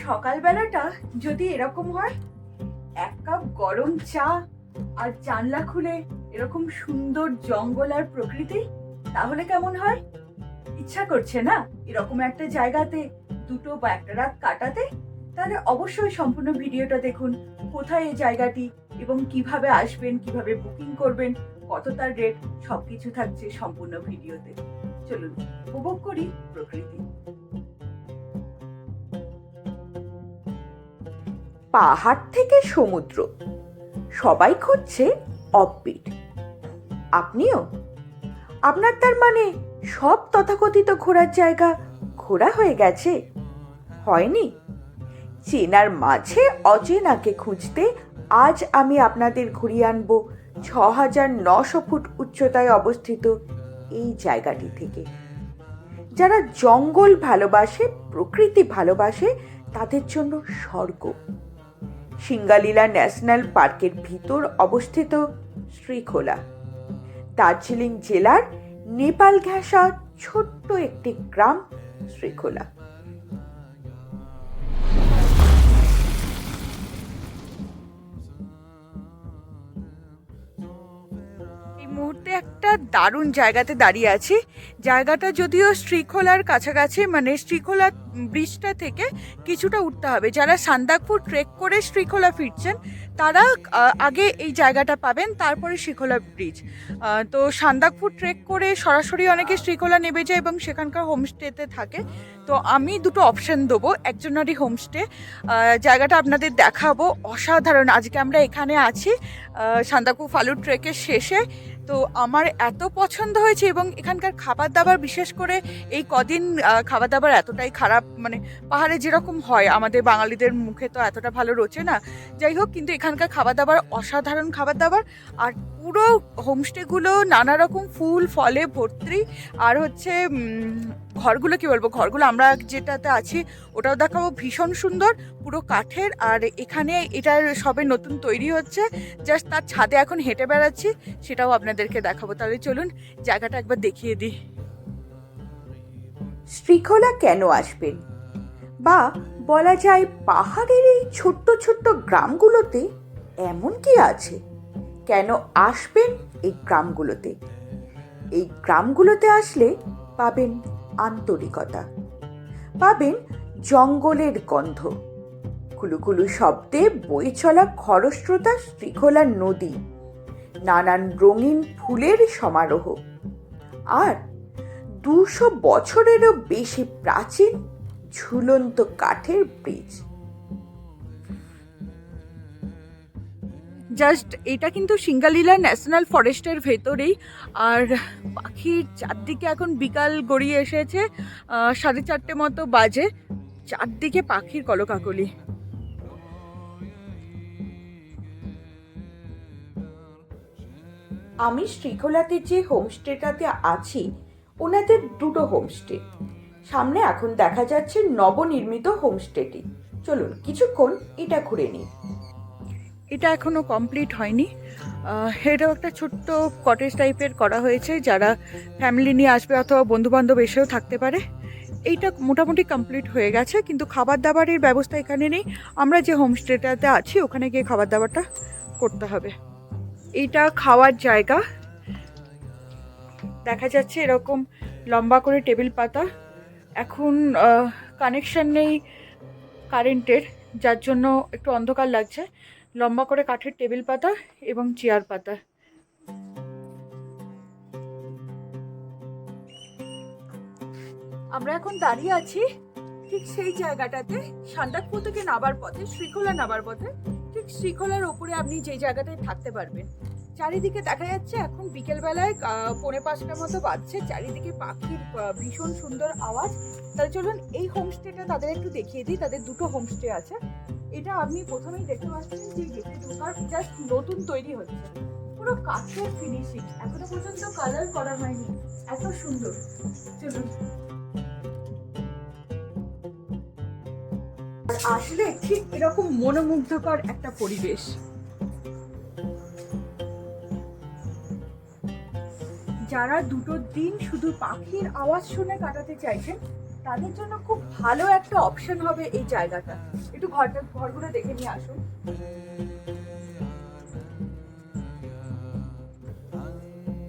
সকালবেলাটা যদি এরকম হয়, এক কাপ গরম চা আর জানলা খুলে এরকম সুন্দর জঙ্গল আর প্রকৃতি, তাহলে কেমন হয়? ইচ্ছা করছে না এরকম একটা জায়গাতে দুটো বা একটা রাত কাটাতে? তাহলে অবশ্যই সম্পূর্ণ ভিডিওটা দেখুন। কোথায় এই জায়গাটি এবং কিভাবে আসবেন, কিভাবে বুকিং করবেন, কত তার রেট, সবকিছু থাকছে সম্পূর্ণ ভিডিওতে। চলুন উপভোগ করি প্রকৃতি। পাহাড় থেকে সমুদ্র, সবাই খুঁজছে অফবিট। আপনিও? আপনার তার মানে সব তথাকথিত ঘোরার জায়গা ঘোরা হয়ে গেছে? হয়নি? চেনার মাঝে অচেনাকে খুঁজতে আজ আমি আপনাদের ঘুরিয়ে আনবো ৬৯০০ ফুট উচ্চতায় অবস্থিত এই জায়গাটি থেকে। যারা জঙ্গল ভালোবাসে, প্রকৃতি ভালোবাসে, তাদের জন্য স্বর্গ। সিঙ্গালীলা ন্যাশনাল পার্কের ভিতর অবস্থিত শ্রীখোলা, দার্জিলিং জেলার নেপাল ঘেঁষা ছোট্ট একটি গ্রাম শ্রীখোলা। এই মুহূর্তে একটা দারুণ জায়গাতে দাঁড়িয়ে আছি। জায়গাটা যদিও শ্রীখোলার কাছাকাছি, মানে শ্রীখোলা ব্রিজটা থেকে কিছুটা উঠতে হবে। যারা সান্দাকফু ট্রেক করে শ্রীখোলা ফিরছেন তারা আগে এই জায়গাটা পাবেন, তারপরে শ্রীখোলা ব্রিজ। তো সান্দাকফু ট্রেক করে সরাসরি অনেকে শ্রীখোলা নেমে যায় এবং সেখানকার হোমস্টেতে থাকে। তো আমি দুটো অপশন দেবো, একজনেরই হোমস্টে। জায়গাটা আপনাদের দেখাবো, অসাধারণ। আজকে আমরা এখানে আছি সান্দাকফু ফালু ট্রেকের শেষে। তো আমার এত পছন্দ হয়েছে এবং এখানকার খাবার দাবার, বিশেষ করে এই কদিন খাবার দাবার এতটাই খারাপ, মানে পাহাড়ে যেরকম হয় আমাদের বাঙালিদের মুখে তো এতটা ভালো রোচে না। যাই হোক, কিন্তু এখানকার খাবার দাবার অসাধারণ খাবার দাবার। আর পুরো হোমস্টেগুলো নানা রকম ফুল ফলে ভর্তি। আর হচ্ছে ঘরগুলো কি বলবো, ঘরগুলো আমরা যেটাতে আছি ওটাও দেখাবো, ভীষণ সুন্দর, পুরো কাঠের। আর এখানে এটার সবে নতুন তৈরি হচ্ছে, জাস্ট তার ছাদে এখন হেঁটে বেড়াচ্ছি, সেটাও আপনাদেরকে দেখাবো। তাহলে চলুন জায়গাটা একবার দেখিয়ে দিই। শ্রীখোলা কেন আসবেন, বা বলা যায় পাহাড়ের এই ছোট্ট ছোট্ট গ্রামগুলোতে এমন কি আছে, কেন আসবেন এই গ্রামগুলোতে? এই গ্রামগুলোতে আসলে পাবেন আন্তরিকতা, পাবেন জঙ্গলের গন্ধ, কুলুকুলু শব্দে বয়ে চলা খরস্রোতা শ্রীখোলা নদী, নানান রঙিন ফুলের সমারোহ, আর ২০০ বছরেরও বেশি প্রাচীন ঝুলন্ত কাঠের ব্রিজ। জাস্ট এটা কিন্তু সিঙ্গালীলা ন্যাশনাল ফরেস্টের ভেতরেই। আর পাখির চারদিকে এখন বিকাল গড়িয়ে এসেছে, 4:30 মতো বাজে। চারদিকে পাখির কলকাকলি। আমি শ্রীখোলাতে যে হোমস্টেটাতে আছি, ওনাদের দুটো হোমস্টে। সামনে এখন দেখা যাচ্ছে নবনির্মিত হোমস্টেটি। চলুন কিছুক্ষণ এটা ঘুরে নিই। এটা এখনো কমপ্লিট হয়নি। এটাও একটা ছোট্ট কটেজ টাইপের করা হয়েছে, যারা ফ্যামিলি নিয়ে আসবে অথবা বন্ধুবান্ধব এসেও থাকতে পারে। এইটা মোটামুটি কমপ্লিট হয়ে গেছে, কিন্তু খাবার দাবারের ব্যবস্থা এখানে নেই। আমরা যে হোমস্টেটাতে আছি ওখানে গিয়ে খাবার দাবারটা করতে হবে। এইটা খাওয়ার জায়গা, দেখা যাচ্ছে এরকম লম্বা করে টেবিল পাতা। এখন কানেকশন নেই কারেন্টের, যার জন্য একটু অন্ধকার লাগছে। লম্বা করে কাঠের টেবিল পাতা এবং চেয়ার পাতা। আমরা এখন দাঁড়িয়ে আছি ঠিক সেই জায়গাটাতে, সান্দাকফু থেকে নাবার পথে, শ্রীখোলা নাবার পথে। ঠিক শ্রীখোলার ওপরে আপনি যে জায়গাটায় থাকতে পারবেন। চারিদিকে দেখা যাচ্ছে এখন বিকেলবেলায় 4:45 মতো বাজছে, চারিদিকে পাখির ভীষণ সুন্দর আওয়াজ। তাহলে চলুন এই হোমস্টেটা তাদের একটু দেখিয়ে দিই। তাদের দুটো হোমস্টে আছে। এটা আপনি প্রথমেই দেখতে পাচ্ছেন যে গেটে ঢোকার জাস্ট নতুন তৈরি হচ্ছে, পুরো কাঠের ফিনিশিং, এখনো পর্যন্ত কালার করা হয়নি, এত সুন্দর। চলুন। আসলে ঠিক এরকম মনোমুগ্ধকর একটা পরিবেশ। যারা দুটো দিন শুধু পাখির আওয়াজ শুনে কাটাতে চাইছেন তাদের জন্য খুব ভালো একটা অপশন হবে এই জায়গাটা। একটু ঘরগুলো দেখে নিয়ে আসুন।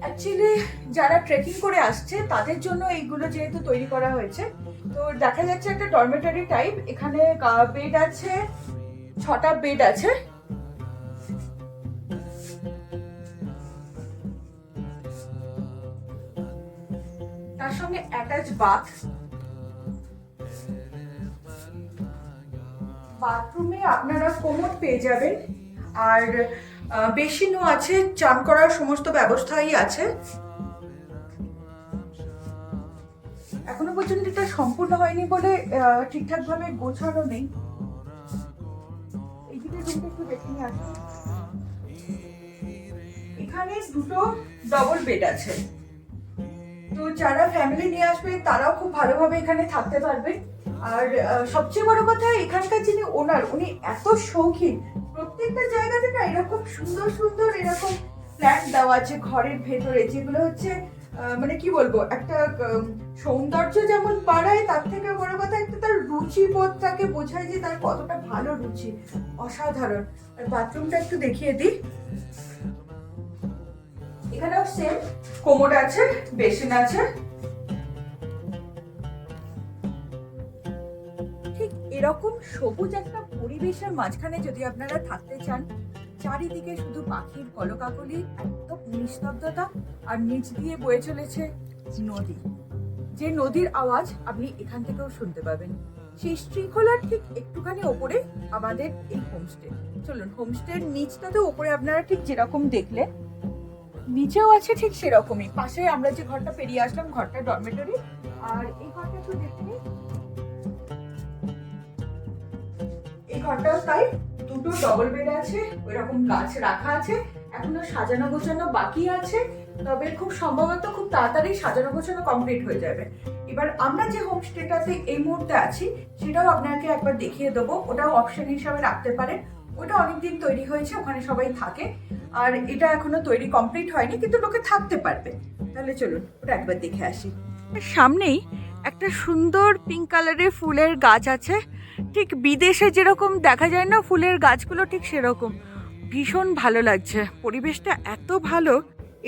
অ্যাকচুয়ালি যারা ট্রেকিং করে আসছে তাদের জন্য এইগুলো যেহেতু তৈরি করা হয়েছে, তো দেখা যাচ্ছে একটা ডরমেটরি টাইপ। এখানে বেড আছে, 6টা বেড আছে। তার সঙ্গে অ্যাটাচ বাথ। বাথরুমে আপনারা কোমোড পেয়ে যাবেন, আর বেসিনও আছে, চান করার সমস্ত ব্যবস্থাই আছে। এখনো পর্যন্ত এটা সম্পূর্ণ হয়নি বলে ঠিকঠাক ভাবে গোছানো নেই। এইদিকে রুমটা একটু দেখে নিয়ে আসুন। এখানে 2টো ডবল বেড আছে, তো যারা ফ্যামিলি নিয়ে আসবে তারাও খুব ভালোভাবে এখানে থাকতে পারবে। আর সবচেয়ে বড় কথা, এখানকার যিনি ওনার, উনি এত শৌখিন, প্রত্যেকটা জায়গাতে না এরকম সুন্দর সুন্দর এরকম ফ্ল্যাট দেওয়া আছে ঘরের ভেতরে, যেগুলো হচ্ছে মানে কি বলবো, একটা সৌন্দর্য যেমন বাড়ায়, তার থেকে বড় কথা একটা তার রুচিবোধটাকে বোঝায় যে তার কতটা ভালো রুচি। অসাধারণ। আর বাথরুমটা একটু দেখিয়ে দিই। এখানেও সেম কোমোড আছে, বেসিন আছে। ঠিক এরকম সবুজ একটা পরিবেশের মাঝখানে যদি আপনারা থাকতে চান, চারিদিকে শুধু পাখির কলকাকলি, একদম নিস্তব্ধতা, আর নিচ দিয়ে বয়ে চলেছে নদী, যে নদীর আওয়াজ আপনি এখান থেকেও শুনতে পাবেন। সেই শ্রীখোলার ঠিক একটুখানি ওপরে আমাদের এই হোমস্টে। চলুন, হোমস্টের নিচটা তো ওপরে আপনারা ঠিক যেরকম দেখলেন, নিচেও আছে ঠিক সেরকমই। পাশে আমরা যে ঘরটা পেরিয়ে আসলাম, ঘরটা ডরমেটরি। আর এই ঘরটা একটু দেখে নিই, এই ঘরটাও তাই, 2টো ডবল বেড আছে, ওইরকম গাছ রাখা আছে, এখনো সাজানো গোছানো বাকি আছে, তবে খুব সম্ভবত খুব তাড়াতাড়ি সাজানো গোছানো কমপ্লিট হয়ে যাবে। এবার আমরা যে হোমস্টেটাতে এই মুহূর্তে আছি সেটাও আপনাকে একবার দেখিয়ে দেবো, ওটাও অপশন হিসাবে রাখতে পারেন। ওটা অনেকদিন তৈরি হয়েছে, ওখানে সবাই থাকে, আর এটা এখনো তৈরি কমপ্লিট হয়নি, কিন্তু লোকে থাকতে পারবে। তাহলে চলুন ওটা একবার দেখে আসি। সামনেই একটা সুন্দর পিঙ্ক কালারের ফুলের গাছ আছে, ঠিক বিদেশে যেরকম দেখা যায় না ফুলের গাছগুলো, ঠিক সেরকম। ভীষণ ভালো লাগছে, পরিবেশটা এত ভালো।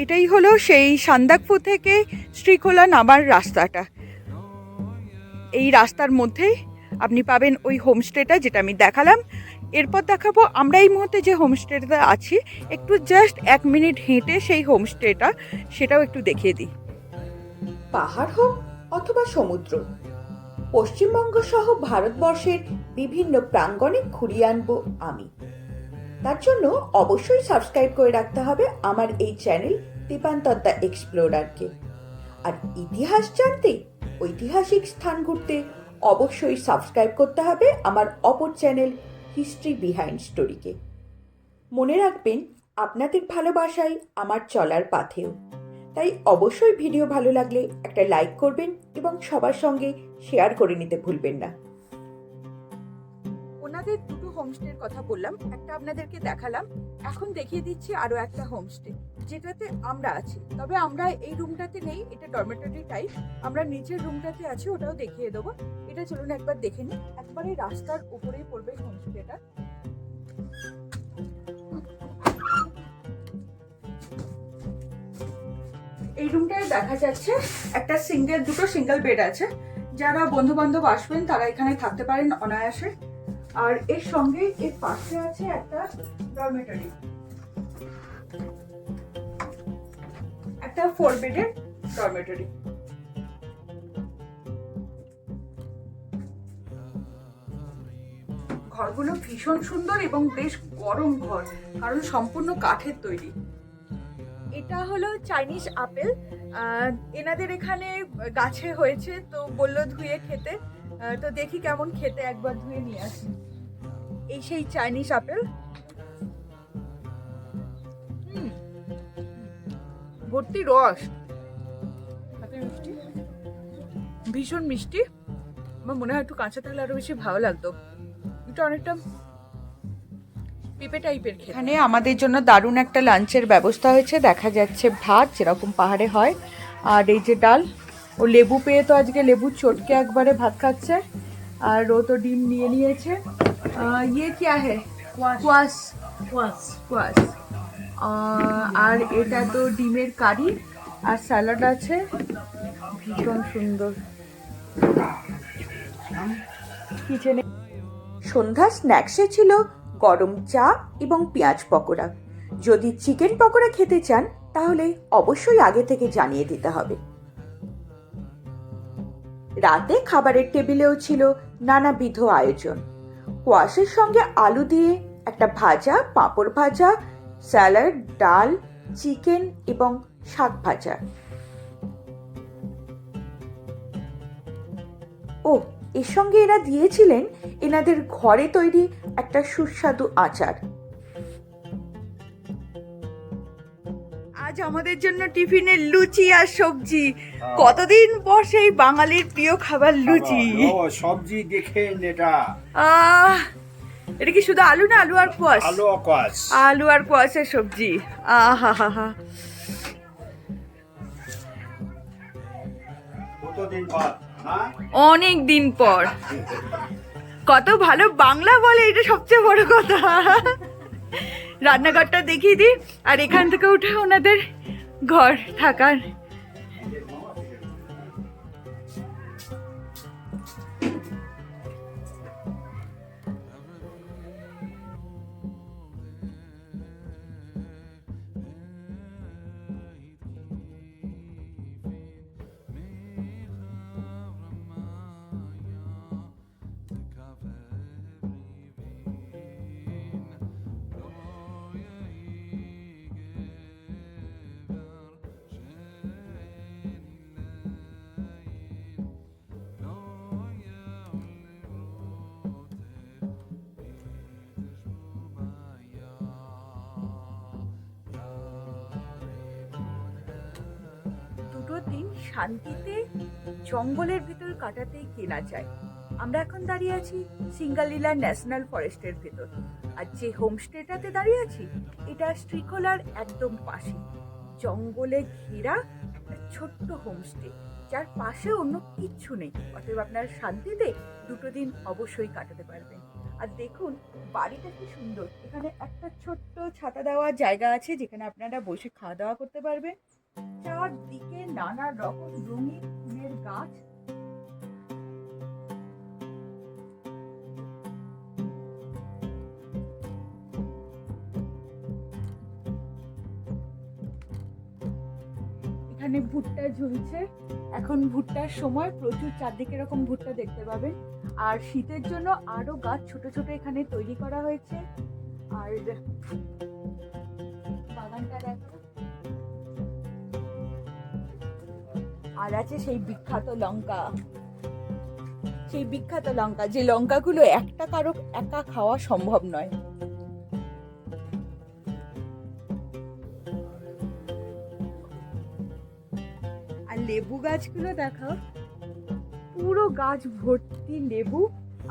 এটাই হলো সেই সান্দাকফু থেকে শ্রীখোলা নামার রাস্তাটা। এই রাস্তার মধ্যেই আপনি পাবেন ওই হোমস্টেটা যেটা আমি দেখালাম। এরপর দেখাবো আমরা এই মুহূর্তে যে হোমস্টেটা আছি, একটু জাস্ট 1 মিনিট হেঁটে সেই হোমস্টেটা, সেটাও একটু দেখিয়ে দিই। পাহাড় হোক অথবা সমুদ্র, পশ্চিমবঙ্গ সহ ভারতবর্ষের বিভিন্ন প্রাঙ্গণে ঘুরিয়ে আনবো আমি। তার জন্য অবশ্যই সাবস্ক্রাইব করে রাখতে হবে আমার এই চ্যানেল দীপান্তর দ্য এক্সপ্লোরারকে। আর ইতিহাস জানতে, ঐতিহাসিক স্থান ঘুরতে অবশ্যই সাবস্ক্রাইব করতে হবে আমার অপর চ্যানেল হিস্ট্রি বিহাইন্ড স্টোরিকে। মনে রাখবেন, আপনাদের ভালোবাসাই আমার চলার পাথেও। তাই অবশ্যই ভিডিও ভালো লাগলে একটা লাইক করবেন এবং সবার সঙ্গে শেয়ার করে নিতে ভুলবেন না। ওনাদের 2টো হোমস্টের কথা বললাম, একটা আপনাদেরকে দেখালাম, এখন দেখিয়ে দিচ্ছি আরো একটা হোমস্টে যেটাতে আমরা আছি। তবে আমরা এই রুমটাতে নেই, এটা ডরমেটরি টাইপ, আমরা নিচের রুমটাতে আছি, ওটাও দেখিয়ে দেবো। এটা চলুন একবার দেখে নিই। একবারে রাস্তার উপরেই পড়বে হোমস্টেটা। এই রুমটায় দেখা যাচ্ছে একটা দুটো সিঙ্গেল বেড আছে। যারা বন্ধু বান্ধব আসবেন তারা এখানে থাকতে পারেন অনায়াসে। আর এর সঙ্গে এর পাশে আছে একটা ডরমেটরি, একটা 4 বেডের ডরমেটরি। ঘরগুলো ভীষণ সুন্দর এবং বেশ গরম ঘর, কারণ সম্পূর্ণ কাঠের তৈরি। এটা হলো চাইনিজ আপেল, এনাদের এখানে গাছে হয়েছে, তো বললো ধুয়ে খেতে। তো দেখি কেমন খেতে, একবার ধুয়ে নিয়ে আসি। এই সেই চাইনিজ আপেল, ভর্তি রস, মিষ্টি, ভীষণ মিষ্টি। আমার মনে হয় একটু কাঁচা থাকলে আরো বেশি ভালো লাগতো। এটা অনেকটা পেঁপে টাইপের। এখানে আমাদের জন্য দারুণ একটা লাঞ্চের ব্যবস্থা হয়েছে। দেখা যাচ্ছে ভাত যেরকম পাহাড়ে হয়, আর এই যে ডাল, ও লেবু পেয়ে তো আজকে লেবু চটকে একবারে ভাত খাচ্ছে। আর ও তো ডিম নিয়ে নিয়েছে। ইয়ে क्या है? কোয়াশ। কোয়াশ। আর এটা তো ডিমের কারি আর স্যালাড আছে, ভীষণ সুন্দর। কিচেনে সন্ধ্যা স্ন্যাক্সে ছিল গরম চা এবং পেঁয়াজ পকোড়া। যদি চিকেন পকোড়া খেতে চান তাহলে অবশ্যই আগে থেকে জানিয়ে দিতে হবে। রাতে খাবারের টেবিলেও ছিল নানাবিধ আয়োজন। কোয়াশের সঙ্গে আলু দিয়ে একটা ভাজা, পাঁপড় ভাজা, স্যালাড, ডাল, চিকেন এবং শাক ভাজা। ও এর সঙ্গে এরা দিয়েছিলেন এনাদের ঘরে তৈরি একটা সুস্বাদু আচার। আজ আমাদের জন্য টিফিনে লুচি আর সবজি। কতদিন পর সেই বাঙালির প্রিয় খাবার লুচি। সবজি দেখেন এটা। এটা কি শুধু আলু না আলু আর কোয়াশ? আলু আর কোয়াশ। আলু আর কোয়াশের সবজি। আহা হা হা। কতদিন পর? হ্যাঁ, অনেক দিন পর। কত ভালো বাংলা বলে, এটা সবচেয়ে বড় কথা। রান্নাঘরটা দেখিয়ে দিই, আর এখান থেকে উঠে ওনাদের ঘর থাকার। দুটো দিন শান্তিতে জঙ্গলের ভিতর কাটাতেই কেনা যায়। আমরা এখন দাঁড়িয়ে আছি সিঙ্গালীলা ন্যাশনাল ফরেস্টের ভেতর। আর যে হোমস্টেটাতে দাঁড়িয়ে আছি এটা শ্রীখোলার একদম পাশে, জঙ্গলে ঘেরা একটা ছোট্ট হোমস্টে, যার পাশে অন্য কিচ্ছু নেই। অতএব আপনার শান্তিতে দুটো দিন অবশ্যই কাটাতে পারবেন। আর দেখুন বাড়িটা কি সুন্দর। এখানে একটা ছোট্ট ছাতা দেওয়ার জায়গা আছে যেখানে আপনারা বসে খাওয়া দাওয়া করতে পারবেন। চারদিকে নানা রকম রঙিন ফুলের গাছ। এখানে ভুট্টা ঝুলছে, এখন ভুট্টার সময়, প্রচুর চারদিকে এরকম ভুট্টা দেখতে পাবেন। আর শীতের জন্য আরো গাছ ছোট ছোট এখানে তৈরি করা হয়েছে। আর বাগানটা দেখো। আর আছে সেই বিখ্যাত লঙ্কা, সেই বিখ্যাত লঙ্কা, যে লঙ্কাগুলো একটা কারো একা খাওয়া সম্ভব নয়। আর লেবু গাছগুলো দেখাও, পুরো গাছ ভর্তি লেবু।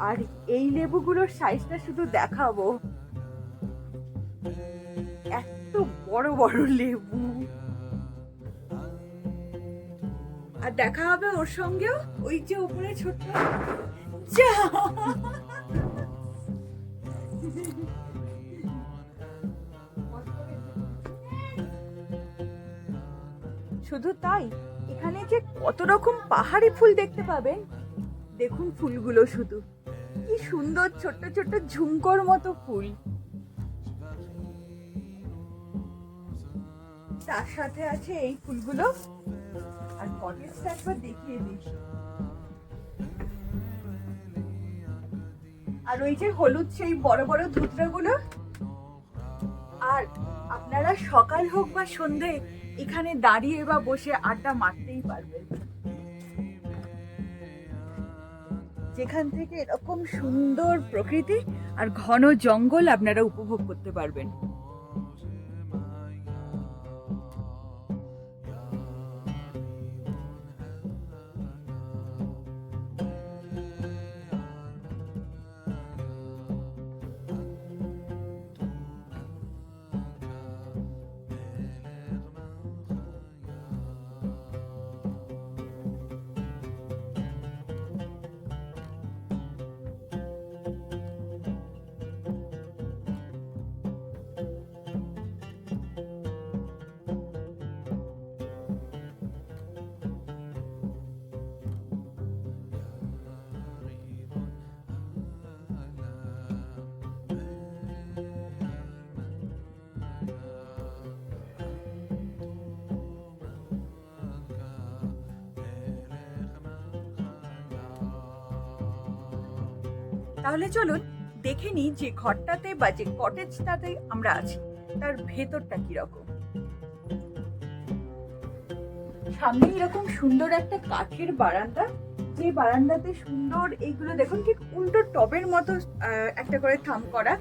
আর এই লেবুগুলোর সাইজটা শুধু দেখাবো, এত বড় বড় লেবু। আর দেখা হবে ওর সঙ্গেও ওই যে উপরে ছোট্ট শুধু তাই, এখানে যে কত রকম পাহাড়ি ফুল দেখতে পাবেন। দেখুন ফুলগুলো শুধু কি সুন্দর, ছোট্ট ছোট্ট ঝুমকোর মতো ফুল। তার সাথে আছে এই ফুলগুলো। আর কটেজটা একবার দেখিয়ে দিই। আর ওই যে হলুদ সেই বড় বড় ধুতরাগুলো। আর আপনারা সকাল হোক বা সন্ধে এখানে দাঁড়িয়ে বা বসে আড্ডা মারতেই পারবেন। যেখান থেকে এরকম সুন্দর প্রকৃতি আর ঘন জঙ্গল আপনারা উপভোগ করতে পারবেন। তাহলে চলুন দেখে নিই যে ঘরটাতে বা যে কটেজটাতে আমরা আছি তার ভেতরটা কিরকম। সামনে এরকম সুন্দর একটা কাঠের বারান্দা, যে বারান্দাতে সুন্দর এইগুলো দেখুন ঠিক উল্টো টবের মতো একটা করে থাম করা।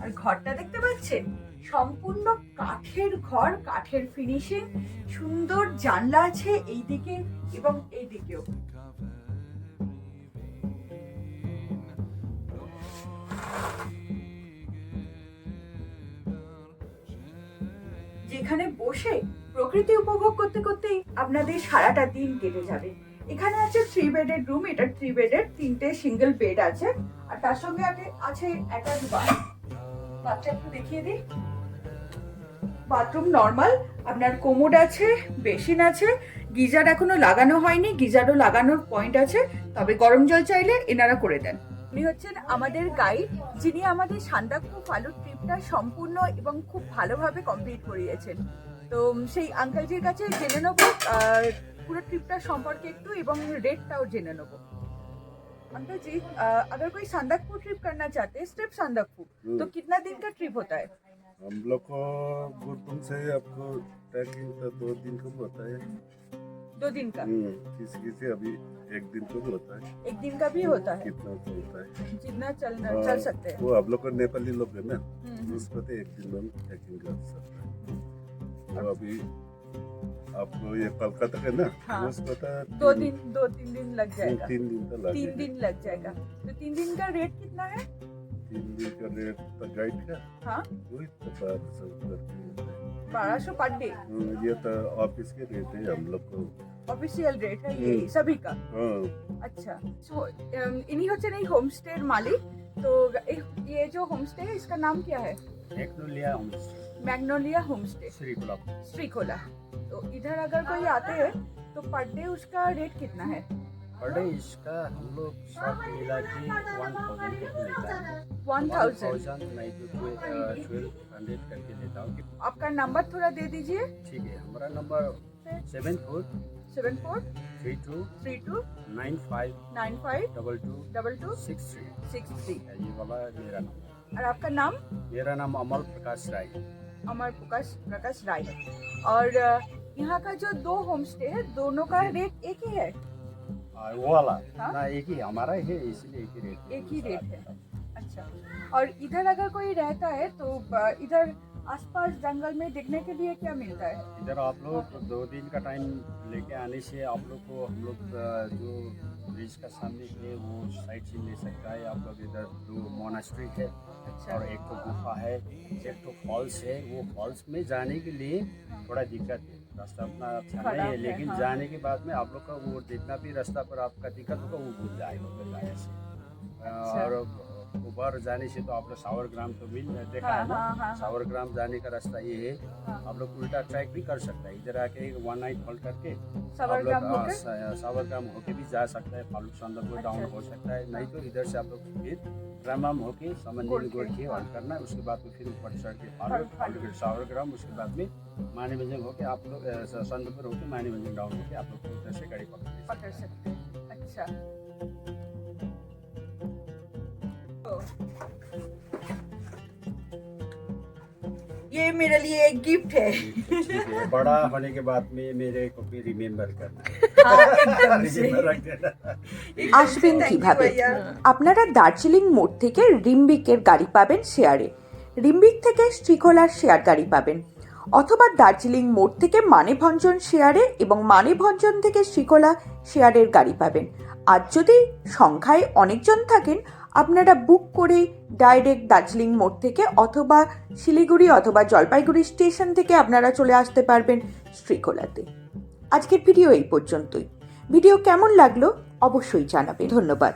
আর ঘরটা দেখতে পাচ্ছেন সম্পূর্ণ কাঠের ঘর, কাঠের ফিনিশিং, সুন্দর জানলা আছে এইদিকে এবং এইদিকেও। যেখানে বসে প্রকৃতি উপভোগ করতে করতেই আপনাদের সারাটা দিন কেটে যাবে। এখানে আছে 3 বেডের রুম, এটা 3 বেডের, 3টে সিঙ্গেল বেড আছে আর তার সঙ্গে আছে অ্যাটাচ বাথ। বাথটা একটু দেখিয়ে দিই। বাথরুম নর্মাল, আপনার কোমোড আছে, বেসিন আছে, গিজার এখনো লাগানো হয়নি, গিজারও লাগানোর পয়েন্ট আছে, তবে গরম জল চাইলে এনারা করে দেন। উনি হচ্ছেন আমাদের গাইড, যিনি আমাদের সান্দাকফু ফালুট ট্রিপটা সম্পূর্ণ এবং খুব ভালোভাবে কমপ্লিট করিয়েছেন। তো সেই আঙ্কেলজির কাছে জেনে নেব পুরো ट्रिपটা সম্পর্কে একটু এবং रेटটাও জেনে নেব। अंकल जी, अगर कोई संदकफू ट्रिप करना चाहते हैं, सिर्फ संदकफू, तो कितना दिन का ट्रिप होता है? हम लोग को गुरुकुल से आपको ट्रैकिंग का 2 दिन कम होता है। 2 दिन का? किसी अभी 1 दिन कम होता है। 1 दिन का भी होता है, कितना चलता है जितना चल हाँ, सकते हैं। वो आप लोग को नेपाली लोग है ना, हम्म। उसको तो 1 दिन में ट्रैकिंग कर सकते हैं। तो अभी आपको ये कोलकाता का ना, हाँ। उसको तो 2-3 दिन लग जाएगा। 3 दिन तो 3 लगेगा। दिन लग जाएगा। तो 3 दिन का रेट कितना है? 3 दिन का रेट तो गाइड का हाँ, वही तो 1200 करके होता है। 1200 पर डे ये तो ऑफिस के रेट है हम लोग को। ऑफिशियल रेट है ये सभी का। हाँ अच्छा, सो इन्हीं হচ্ছেন এই হোমস্টের মালিক। তো ये जो होमस्टे है इसका नाम क्या है? Magnolia homestay, Magnolia homestay, Srikhola. Srikhola. तो इधर अगर कोई आते हैं तो पर डे उसका रेट कितना है? पर डे इसका हम लोग सब मिला के 1000 करके लेता है। 1000। नहीं तो 1200 करके लेता हूँ। आपका नंबर थोड़ा दे दीजिए। ठीक है, हमारा नंबर 74 74 32 32 95 95 22 22 63। 63। ये वाला मेरा नंबर। और आपका नाम? मेरा नाम अमल प्रकाश राय। अमर प्रकाश राय। और यहाँ का जो 2 होमस्टे है दोनों का रेट एक ही है? और वो वाला हाँ? ना एक ही हमारा है, इसलिए एक ही रेट। एक ही रेट है। अच्छा, और इधर अगर कोई रहता है तो इधर आसपास जंगल में देखने के लिए क्या मिलता है? इधर आप लोग 2 दिन का टाइम लेके आने से आप लोग को हम लोग जो ब्रिज का सामने है वो साइड सीन ले सकता है। आप लोग इधर 2 मोनास्ट्री है अच्छा। और एक तो गुफा है, एक तो फॉल्स है। वो फॉल्स में जाने के लिए थोड़ा दिक्कत है, रास्ता उतना अच्छा खराब नहीं है, है, लेकिन हाँ। जाने के बाद में आप लोग का वो जितना भी रास्ता पर आपका दिक्कत होगा वो भूल जाएगा उधर जाने से। और ऊपर जाने से तो आप लोग सावर ग्राम तो मिल देखा हाँ, है ना, हाँ, हाँ, सावर ग्राम जाने का रास्ता ये है। हाँ। आप लोग उल्टा ट्रैक भी कर सकते हैं, इधर आके 1 नाइट होल्ड करके सावरग्राम होकर? सावरग्राम होके भी जा सकता है, फालूट संदकफू डाउन अच्छा। हो सकता है। नहीं तो इधर से आप लोग फिर रामाम होके समंदर गोड़ गोड़ के, के हाँ। होल्ड करना है। उसके बाद में फिर ऊपर चढ़ के फालूट, फालूट सावरग्राम, उसके बाद में मानीभंजन होके आप लोग संदकफू होके मानीभंजन डाउन होके आप लोग उधर से गाड़ी पकड़ सकते हैं। अच्छा, तो ये मेरे लिए एक गिफ्ट है। ठीक है, बड़ा होने के बाद में मेरे को भी रिमेम्बर करना है। हाँ, एकदम से। रिमेम्बर रख देना। আসবেন Thank you, কিভাবে? ভাইয়া। আপনারা দার্জিলিং মোড় থেকে রিম্বিকের গাড়ি পাবেন শেয়ারে, রিম্বিক থেকে শ্রীখোলার শেয়ার গাড়ি পাবেন, অথবা দার্জিলিং মোড় থেকে মানেভঞ্জন শেয়ারে এবং মানেভঞ্জন থেকে শ্রীখোলা শেয়ারের গাড়ি পাবেন। আর যদি সংখ্যায় অনেকজন থাকেন আপনারা বুক করে ডাইরেক্ট দার্জিলিং মোড় থেকে অথবা শিলিগুড়ি অথবা জলপাইগুড়ি স্টেশন থেকে আপনারা চলে আসতে পারবেন শ্রীখোলাতে। আজকের ভিডিও এই পর্যন্তই। ভিডিও কেমন লাগলো অবশ্যই জানাবে। ধন্যবাদ।